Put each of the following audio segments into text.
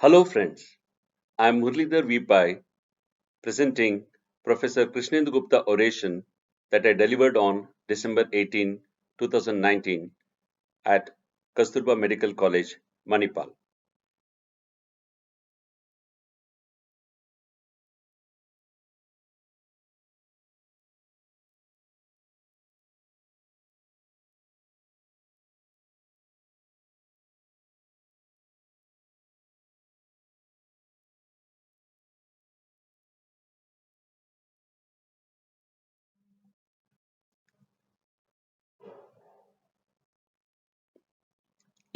Hello friends, I am Muralidhar VPI presenting Professor Krishnendu Gupta Oration that I delivered on December 18, 2019 at Kasturba Medical College, Manipal.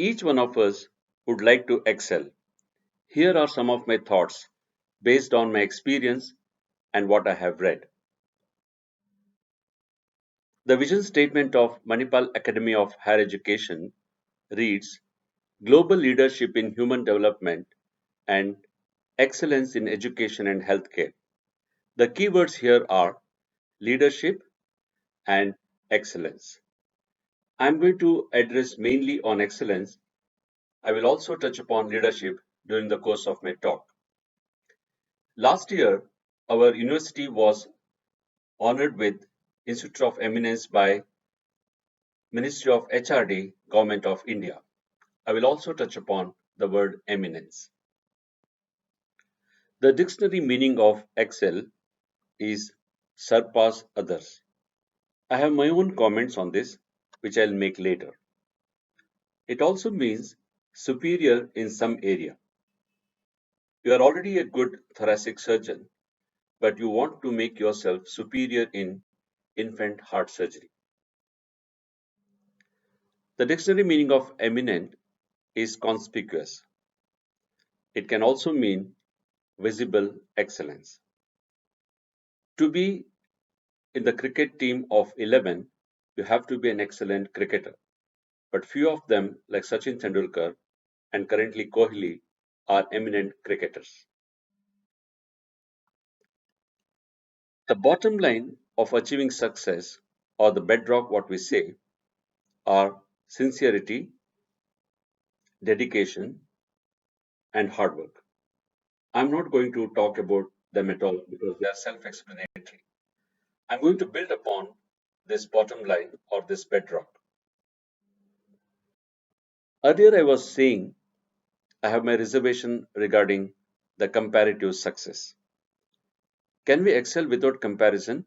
Each one of us would like to excel. Here are some of my thoughts based on my experience and what I have read. The vision statement of Manipal Academy of Higher Education reads Global Leadership in Human Development and Excellence in Education and Healthcare. The keywords here are leadership and excellence. I'm going to address mainly on excellence. I will also touch upon leadership during the course of my talk. Last year, our university was honored with Institute of Eminence by Ministry of HRD, Government of India. I will also touch upon the word eminence. The dictionary meaning of excel is surpass others. I have my own comments on this, which I'll make later. It also means superior in some area. You are already a good thoracic surgeon, but you want to make yourself superior in infant heart surgery. The dictionary meaning of eminent is conspicuous. It can also mean visible excellence. To be in the cricket team of 11, you have to be an excellent cricketer. But few of them, like Sachin Tendulkar and currently Kohli, are eminent cricketers. The bottom line of achieving success, or the bedrock, what we say, are sincerity, dedication, and hard work. I'm not going to talk about them at all because they are self explanatory. I'm going to build upon this bottom line or this bedrock. Earlier, I was saying I have my reservation regarding the comparative success. Can we excel without comparison?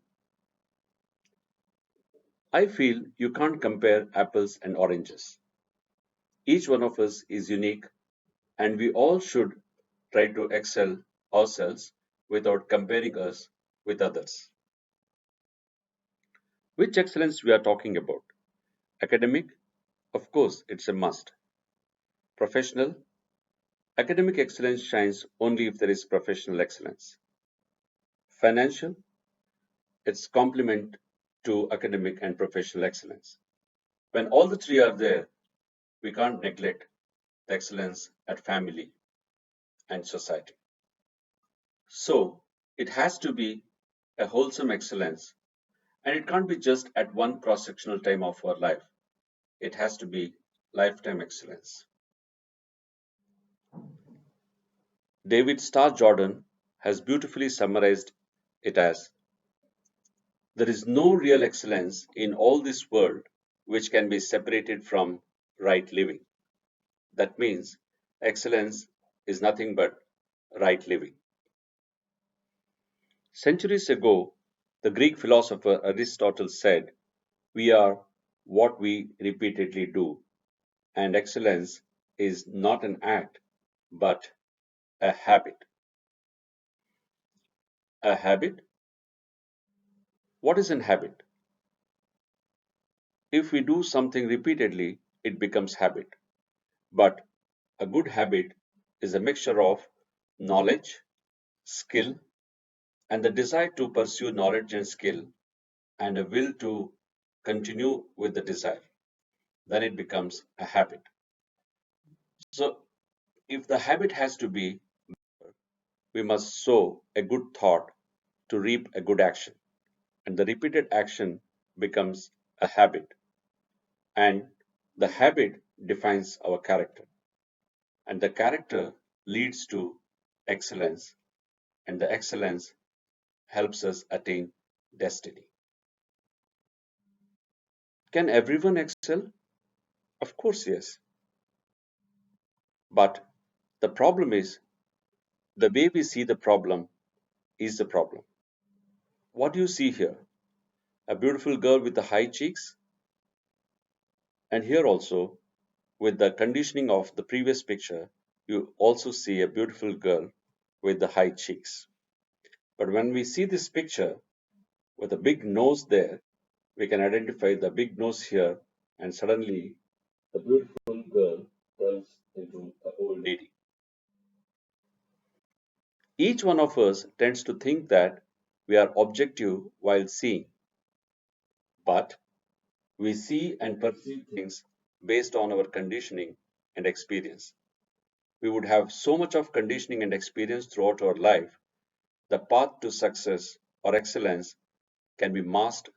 I feel you can't compare apples and oranges. Each one of us is unique, and we all should try to excel ourselves without comparing us with others. Which excellence we are talking about? Academic? Of course, it's a must. Professional? Academic excellence shines only if there is professional excellence. Financial? It's complement to academic and professional excellence. When all the three are there, we can't neglect the excellence at family and society. So, it has to be a wholesome excellence, and it can't be just at one cross sectional time of our life. It has to be lifetime excellence. David Starr Jordan has beautifully summarized it as there is no real excellence in all this world which can be separated from right living. That means excellence is nothing but right living. Centuries ago, the Greek philosopher Aristotle said, we are what we repeatedly do, and excellence is not an act but a habit. A habit? What is an habit? If we do something repeatedly, it becomes habit. But a good habit is a mixture of knowledge, skill, and the desire to pursue knowledge and skill, and a will to continue with the desire. Then it becomes a habit. So, if the habit has to be, we must sow a good thought to reap a good action. And the repeated action becomes a habit. And the habit defines our character. And the character leads to excellence, and the excellence helps us attain destiny. Can everyone excel? Of course, yes. But the problem is the way we see the problem is the problem. What do you see here? A beautiful girl with the high cheeks, and here also, with the conditioning of the previous picture, you also see a beautiful girl with the high cheeks. But when we see this picture with a big nose there, we can identify the big nose here, and suddenly the beautiful girl turns into an old lady. Each one of us tends to think that we are objective while seeing, but we see and perceive things based on our conditioning and experience. We would have so much of conditioning and experience throughout our life, the path to success or excellence can be masked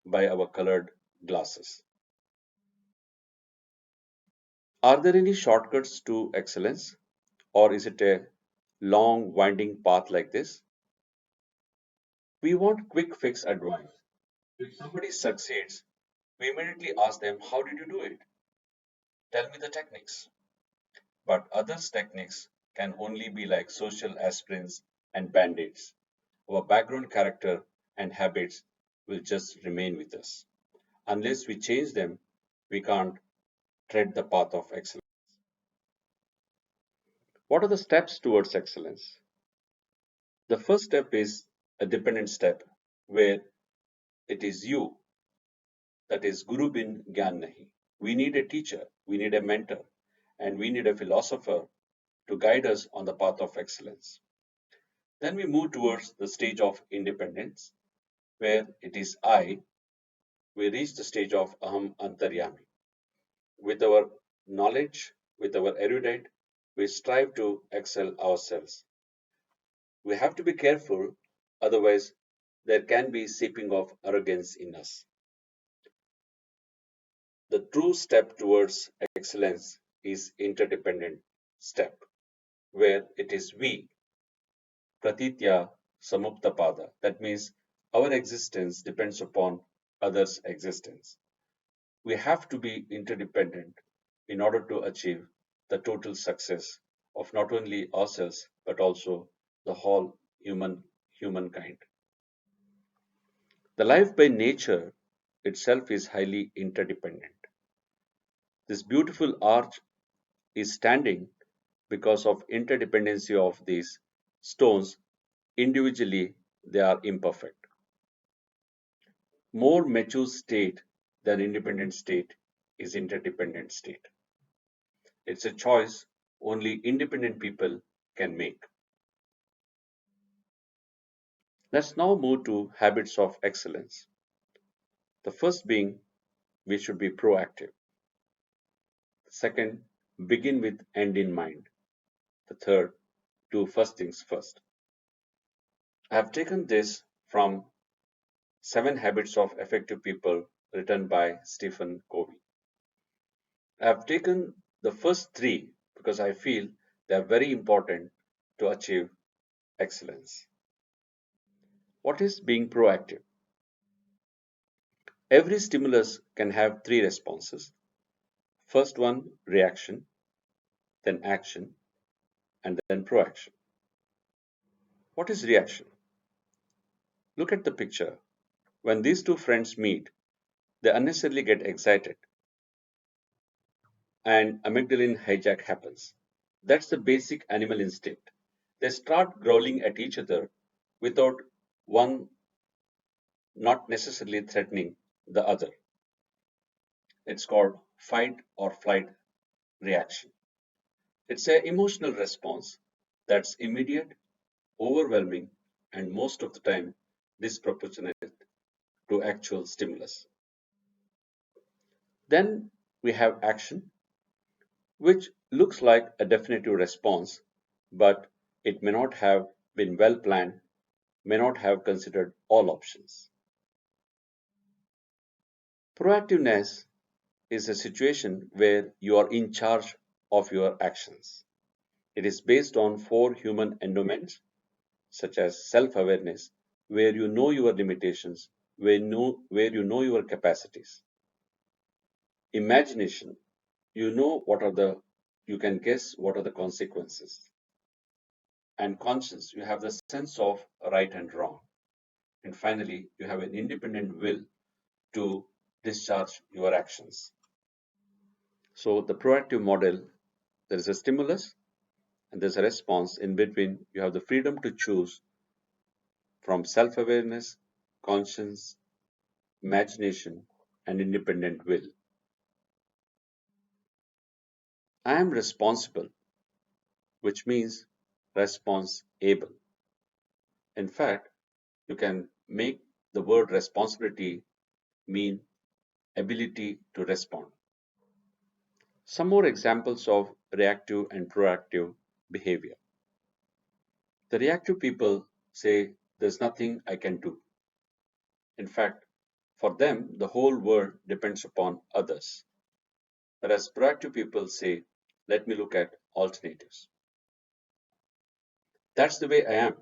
by our colored glasses. Are there any shortcuts to excellence, or is it a long, winding path like this? We want quick fix advice. If somebody succeeds, we immediately ask them, how did you do it? Tell me the techniques. But others' techniques can only be like social aspirins and band aids. Our background character and habits will just remain with us. Unless we change them, we can't tread the path of excellence. What are the steps towards excellence? The first step is a dependent step where it is you, that is Guru bin Gyan Nahi. We need a teacher, we need a mentor, and we need a philosopher to guide us on the path of excellence. Then we move towards the stage of independence where it is I, we reach the stage of Aham Antaryami. With our knowledge, with our erudite, we strive to excel ourselves. We have to be careful, otherwise, there can be seeping of arrogance in us. The true step towards excellence is interdependent step, where it is we, pratitya samuptapada. That means our existence depends upon others' existence. We have to be interdependent in order to achieve the total success of not only ourselves but also the whole humankind. The life by nature itself is highly interdependent. This beautiful arch is standing because of interdependency of these stones. Individually they are imperfect. More mature state than independent state is interdependent state. It's a choice only independent people can make. Let's now move to habits of excellence. The first being we should be proactive. The second, begin with end in mind. The third, do first things first. I have taken this from Seven Habits of Effective People written by Stephen Covey. I have taken the first three because I feel they are very important to achieve excellence. What is being proactive? Every stimulus can have three responses. First one, reaction, then action, and then proaction. What is reaction? Look at the picture. When these two friends meet, they unnecessarily get excited and amygdalin hijack happens. That's the basic animal instinct. They start growling at each other without one not necessarily threatening the other. It's called fight or flight reaction. It's an emotional response that's immediate, overwhelming, and most of the time disproportionate to actual stimulus. Then we have action, which looks like a definitive response, but it may not have been well planned, may not have considered all options. Proactiveness is a situation where you are in charge of your actions. It is based on four human endowments, such as self awareness, where you know your limitations, where you know your capacities. Imagination, you know what are the, you can guess what are the consequences. And conscience, you have the sense of right and wrong. And finally, you have an independent will to discharge your actions. So, the proactive model, there is a stimulus and there's a response. In between, you have the freedom to choose from self awareness, conscience, imagination, and independent will. I am responsible, which means response able. In fact, you can make the word responsibility mean ability to respond. Some more examples of reactive and proactive behavior. The reactive people say, "There's nothing I can do." In fact, for them, the whole world depends upon others. Whereas proactive people say, "Let me look at alternatives." That's the way I am.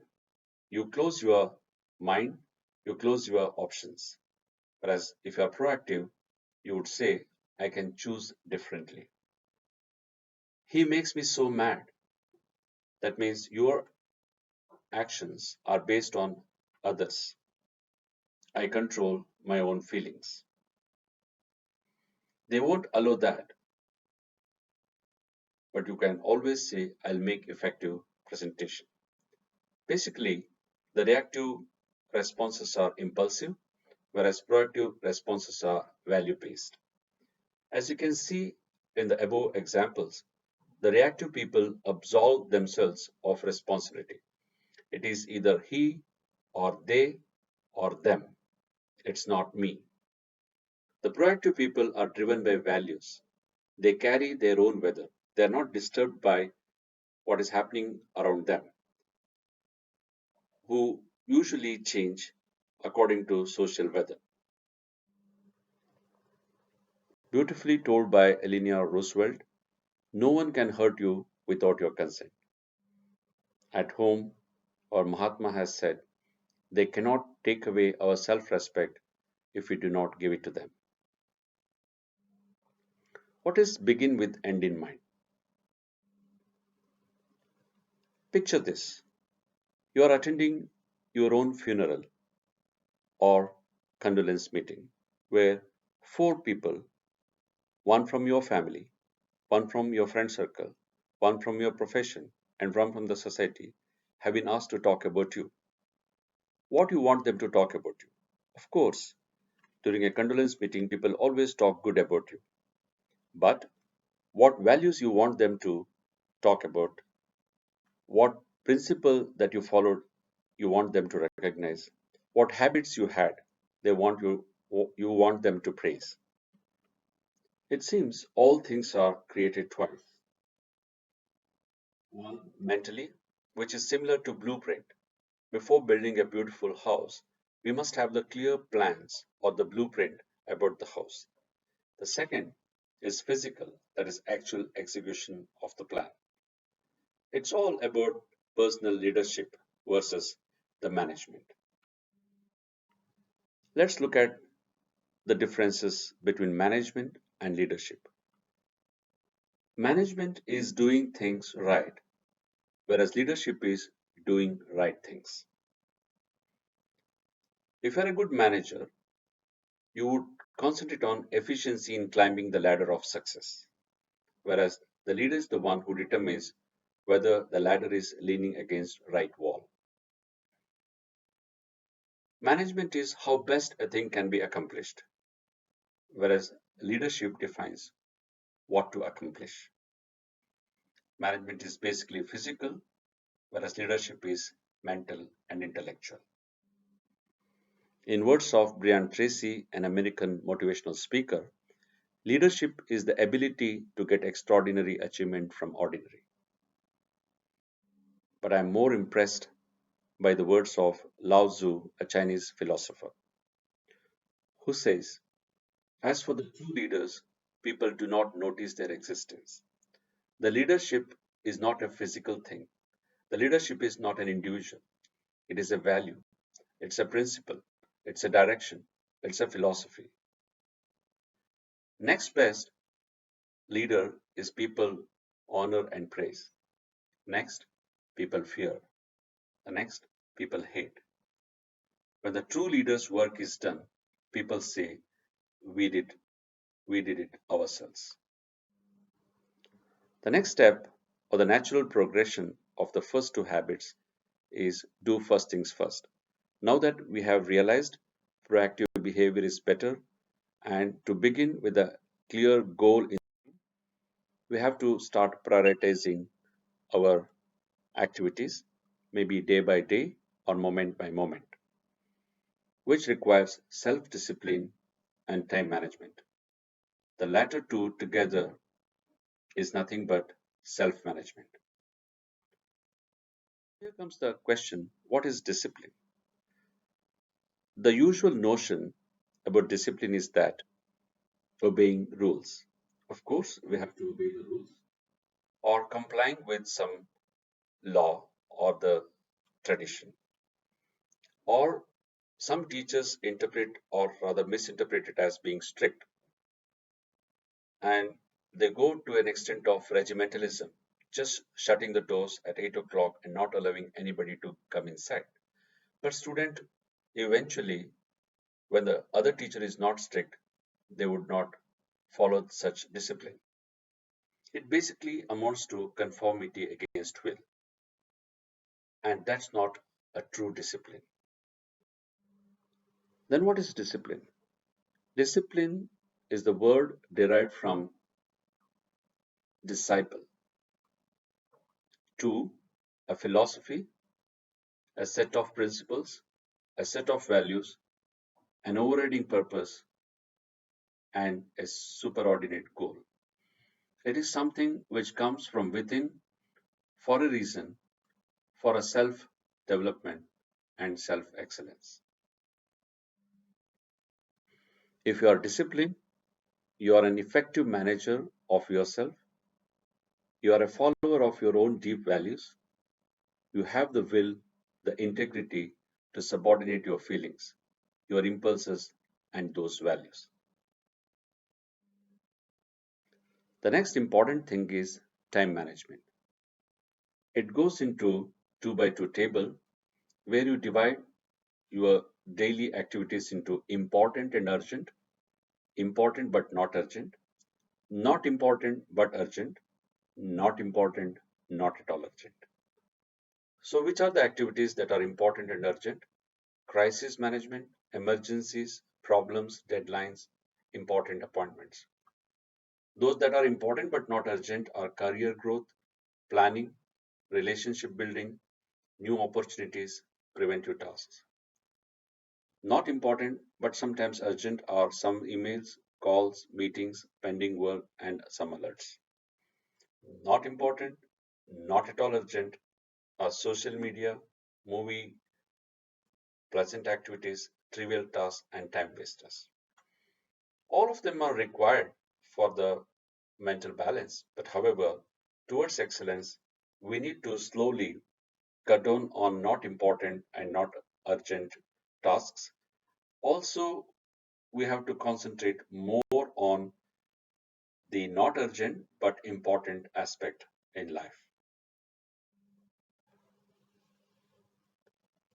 You close your mind, you close your options. Whereas if you are proactive, you would say, "I can choose differently." He makes me so mad. That means your actions are based on others. I control my own feelings. They won't allow that, but you can always say, "I'll make effective presentation." Basically, the reactive responses are impulsive, whereas proactive responses are value based. As you can see in the above examples, the reactive people absolve themselves of responsibility. It is either he or they or them. It's not me. The proactive people are driven by values. They carry their own weather. They are not disturbed by what is happening around them, who usually change according to social weather. Beautifully told by Eleanor Roosevelt, no one can hurt you without your consent. At home, or Mahatma has said, they cannot take away our self respect if we do not give it to them. What is begin with end in mind? Picture this: you are attending your own funeral or condolence meeting where four people, one from your family, one from your friend circle, one from your profession, and one from the society, have been asked to talk about you. What you want them to talk about you? Of course, during a condolence meeting, people always talk good about you. But what values you want them to talk about, what principle that you followed you want them to recognize, what habits you had you want them to praise. It seems all things are created twice. One mentally, which is similar to blueprint. Before building a beautiful house, we must have the clear plans or the blueprint about the house. The second is physical, that is actual execution of the plan. It's all about personal leadership versus the management. Let's look at the differences between management and leadership. Management is doing things right, whereas leadership is doing right things. If you're a good manager, you would concentrate on efficiency in climbing the ladder of success, whereas the leader is the one who determines whether the ladder is leaning against right wall. Management is how best a thing can be accomplished, whereas leadership defines what to accomplish. Management is basically physical, whereas leadership is mental and intellectual. In words of Brian Tracy, an American motivational speaker, leadership is the ability to get extraordinary achievement from ordinary. But I am more impressed by the words of Lao Tzu, a Chinese philosopher, who says, "As for the true leaders, people do not notice their existence. The leadership is not a physical thing. The leadership is not an individual. It is a value. It's a principle. It's a direction. It's a philosophy. Next best leader is people honor and praise. Next, people fear. The next, people hate. When the true leader's work is done, people say, we did, we did it ourselves. The next step, or the natural progression of the first two habits, is do first things first. Now that we have realized proactive behavior is better, and to begin with a clear goal, we have to start prioritizing our activities, maybe day by day or moment by moment, which requires self discipline and time management. The latter two together is nothing but self management. Here comes the question, what is discipline? The usual notion about discipline is that obeying rules. Of course, we have to obey the rules or complying with some law or the tradition. Or some teachers interpret or rather misinterpret it as being strict, and they go to an extent of regimentalism, just shutting the doors at 8 o'clock and not allowing anybody to come inside. But student, eventually, when the other teacher is not strict, they would not follow such discipline. It basically amounts to conformity against will, and that's not a true discipline. Then what is discipline? Discipline is the word derived from disciple, to a philosophy, a set of principles, a set of values, an overriding purpose, and a superordinate goal. It is something which comes from within for a reason, for a self development and self excellence. If you are disciplined, you are an effective manager of yourself, you are a follower of your own deep values, you have the will, the integrity to subordinate your feelings, your impulses, and those values. The next important thing is time management. It goes into 2 by 2 table where you divide your daily activities into important and urgent, important but not urgent, not important but urgent, not important, not at all urgent. So, which are the activities that are important and urgent? Crisis management, emergencies, problems, deadlines, important appointments. Those that are important but not urgent are career growth, planning, relationship building, new opportunities, preventive tasks. Not important but sometimes urgent are some emails, calls, meetings, pending work, and some alerts. Not important, not at all urgent are social media, movie, pleasant activities, trivial tasks, and time wasters. All of them are required for the mental balance, but however, towards excellence, we need to slowly cut down on not important and not urgent tasks. Also, we have to concentrate more on the not urgent but important aspect in life.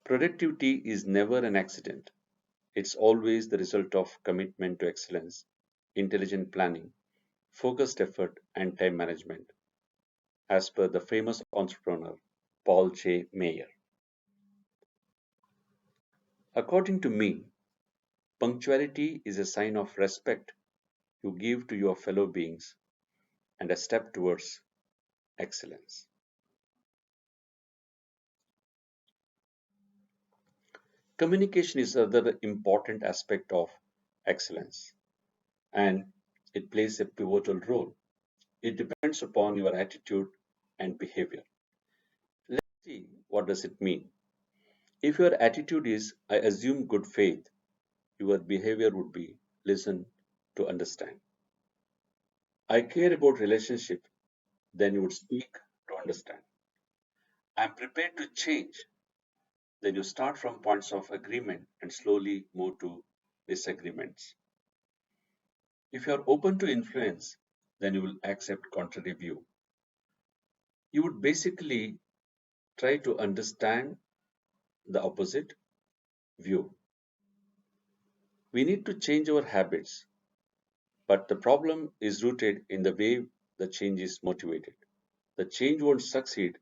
Productivity is never an accident. It's always the result of commitment to excellence, intelligent planning, focused effort, and time management, as per the famous entrepreneur Paul J. Mayer. According to me, punctuality is a sign of respect you give to your fellow beings and a step towards excellence. Communication is another important aspect of excellence, and it plays a pivotal role. It depends upon your attitude and behavior. Let's see, what does it mean? If your attitude is I assume good faith, your behavior would be listen to understand. I care about relationship, then you would speak to understand. understand. I'm prepared to change. Then you start from points of agreement and slowly move to disagreements. If you are open to influence, then you will accept contrary view. You would basically try to understand the opposite view. We need to change our habits, but the problem is rooted in the way the change is motivated. The change won't succeed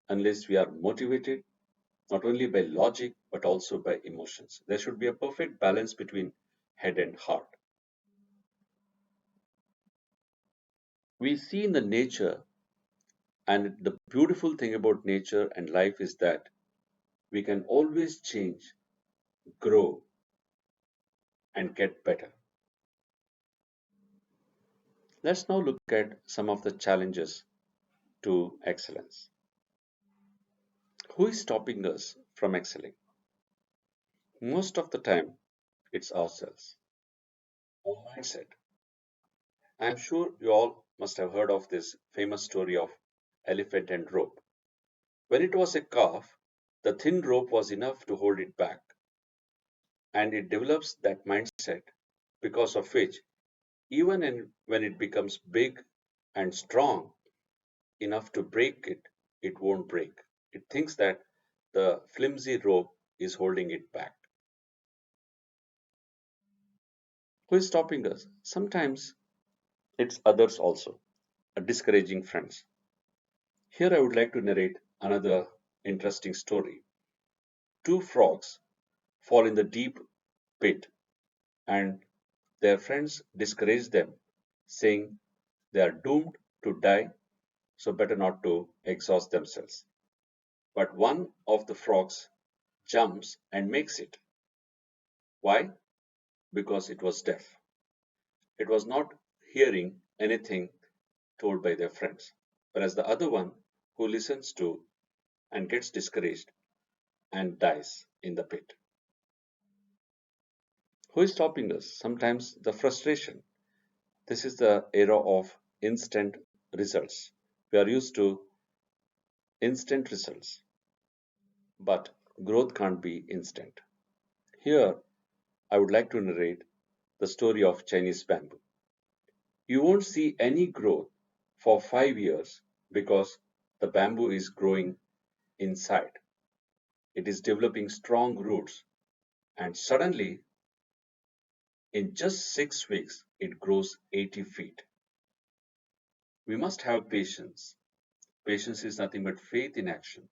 unless we are motivated not only by logic but also by emotions. There should be a perfect balance between head and heart. We see in the nature, and the beautiful thing about nature and life is that we can always change, grow, and get better. Let's now look at some of the challenges to excellence. Who is stopping us from excelling? Most of the time, it's ourselves, our mindset. I'm sure you all must have heard of this famous story of elephant and rope. When it was a calf, the thin rope was enough to hold it back, and it develops that mindset because of which, even when it becomes big and strong enough to break it, it won't break. It thinks that the flimsy rope is holding it back. Who is stopping us? Sometimes it's others also, discouraging friends. Here I would like to narrate another interesting story. Two frogs fall in the deep pit, and their friends discourage them, saying they are doomed to die, so better not to exhaust themselves. But one of the frogs jumps and makes it. Why? Because it was deaf. It was not hearing anything told by their friends. Whereas the other one, who listens to and gets discouraged and dies in the pit. Who is stopping us? Sometimes the frustration. This is the era of instant results. We are used to instant results, but growth can't be instant. Here, I would like to narrate the story of Chinese bamboo. You won't see any growth for 5 years because the bamboo is growing inside. It is developing strong roots, and suddenly, in just 6 weeks, it grows 80 feet. We must have patience. Patience is nothing but faith in action.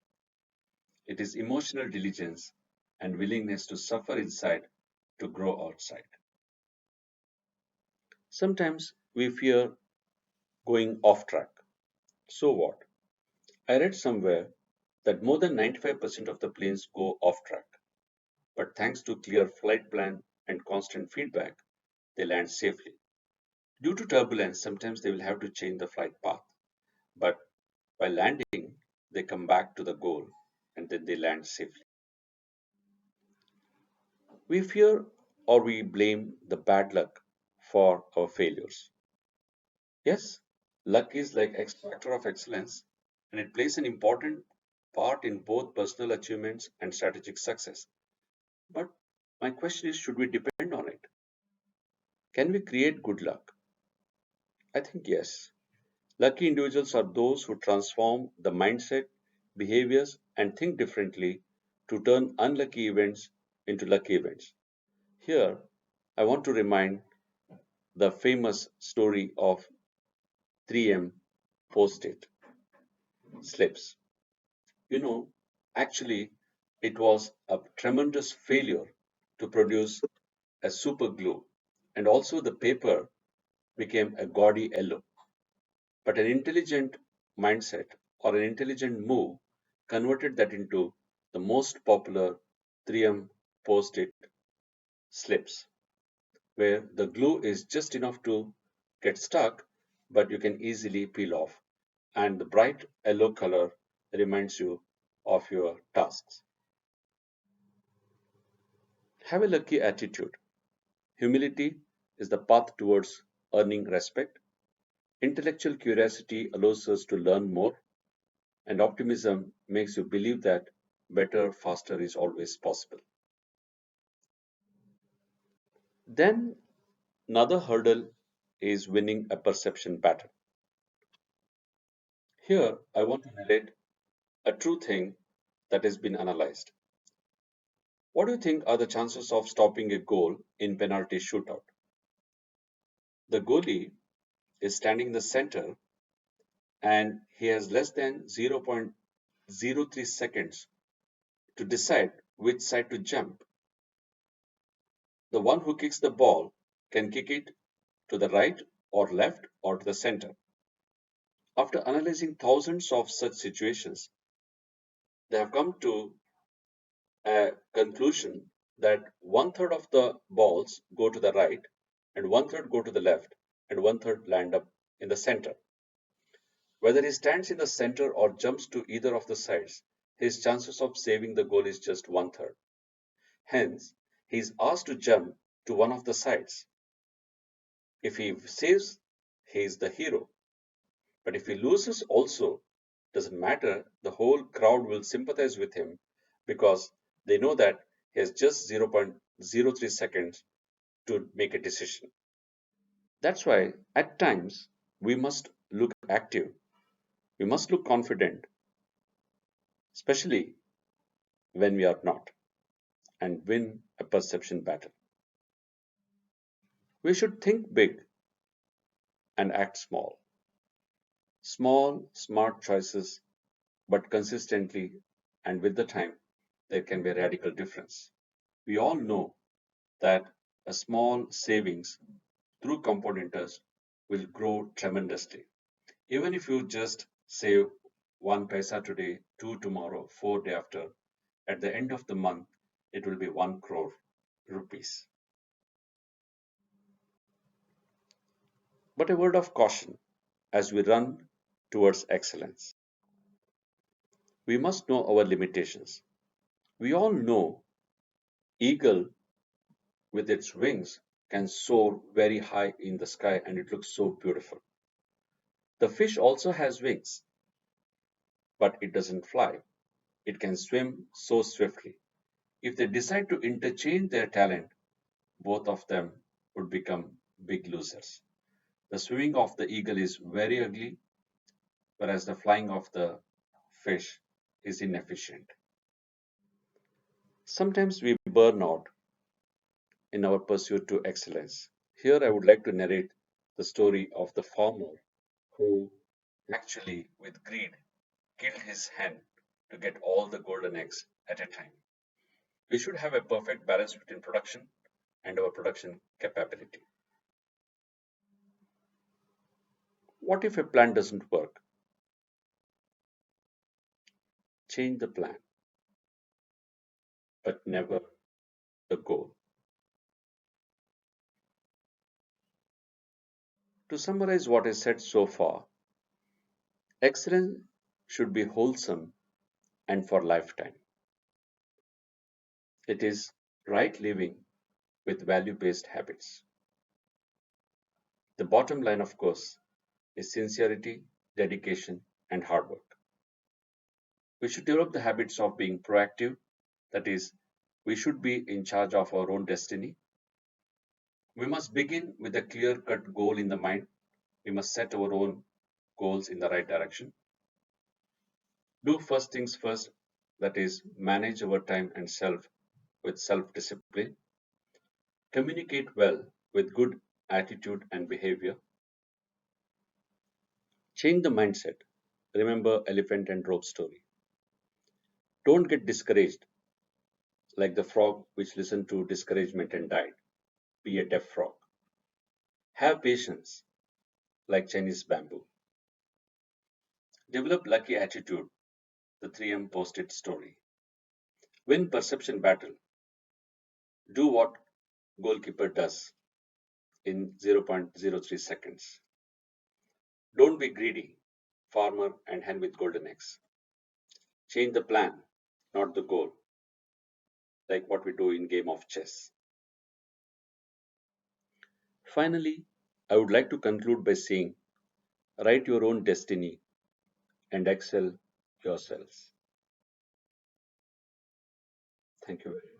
It is emotional diligence and willingness to suffer inside to grow outside. Sometimes we fear going off track. So what? I read somewhere that more than 95% of the planes go off track, but thanks to clear flight plan and constant feedback, they land safely. Due to turbulence, sometimes they will have to change the flight path, but by landing, they come back to the goal and then they land safely. We fear or we blame the bad luck for our failures. Yes, luck is like X factor of excellence and it plays an important part in both personal achievements and strategic success. But my question is, should we depend on it? Can we create good luck? I think yes. Lucky individuals are those who transform the mindset, behaviors, and think differently to turn unlucky events into lucky events. Here, I want to remind the famous story of 3M post-it slips. You know, actually, it was a tremendous failure to produce a super glue, and also the paper became a gaudy yellow. But an intelligent mindset or an intelligent move converted that into the most popular 3M post it slips, where the glue is just enough to get stuck, but you can easily peel off. And the bright yellow color reminds you of your tasks. Have a lucky attitude. Humility is the path towards earning respect. Intellectual curiosity allows us to learn more, and optimism makes you believe that better, faster is always possible. Then another hurdle is winning a perception battle. Here, I want to narrate a true thing that has been analyzed. What do you think are the chances of stopping a goal in penalty shootout? The goalie is standing in the center and he has less than 0.03 seconds to decide which side to jump. The one who kicks the ball can kick it to the right or left or to the center. After analyzing thousands of such situations, they have come to a conclusion that one third of the balls go to the right, and one third go to the left, and one third land up in the center. Whether he stands in the center or jumps to either of the sides, his chances of saving the goal is just one third. Hence, he is asked to jump to one of the sides. If he saves, he is the hero. But if he loses also, doesn't matter, the whole crowd will sympathize with him because they know that he has just 0.03 seconds to make a decision. That's why at times we must look active, we must look confident, especially when we are not, and win a perception battle. We should think big and act small. Small, smart choices, but consistently and with the time, there can be a radical difference. We all know that a small savings through compound interest will grow tremendously. Even if you just save 1 paisa today, 2 tomorrow, 4 day after, at the end of the month, it will be 1 crore rupees. But a word of caution as we run towards excellence. We must know our limitations. We all know eagle with its wings can soar very high in the sky and it looks so beautiful. The fish also has wings, but it doesn't fly. It can swim so swiftly. If they decide to interchange their talent, both of them would become big losers. The swimming of the eagle is very ugly, whereas the flying of the fish is inefficient. Sometimes we burn out in our pursuit to excellence. Here I would like to narrate the story of the farmer who actually, with greed, killed his hen to get all the golden eggs at a time. We should have a perfect balance between production and our production capability. What if a plan doesn't work? Change the plan, but never the goal. To summarize what I said so far, excellence should be wholesome and for lifetime. It is right living with value based habits. The bottom line, of course, is sincerity, dedication, and hard work. We should develop the habits of being proactive, that is, we should be in charge of our own destiny. We must begin with a clear cut goal in the mind. We must set our own goals in the right direction. Do first things first, that is, manage our time and self with self discipline. Communicate well with good attitude and behavior. Change the mindset. Remember elephant and rope story. Don't get discouraged like the frog which listened to discouragement and died. Be a deaf frog. Have patience like Chinese bamboo. Develop lucky attitude, the 3M post-it story. Win perception battle. Do what goalkeeper does in 0.03 seconds. Don't be greedy, farmer and hen with golden eggs. Change the plan, not the goal, like what we do in game of chess. Finally, I would like to conclude by saying write your own destiny and excel yourselves. Thank you very much.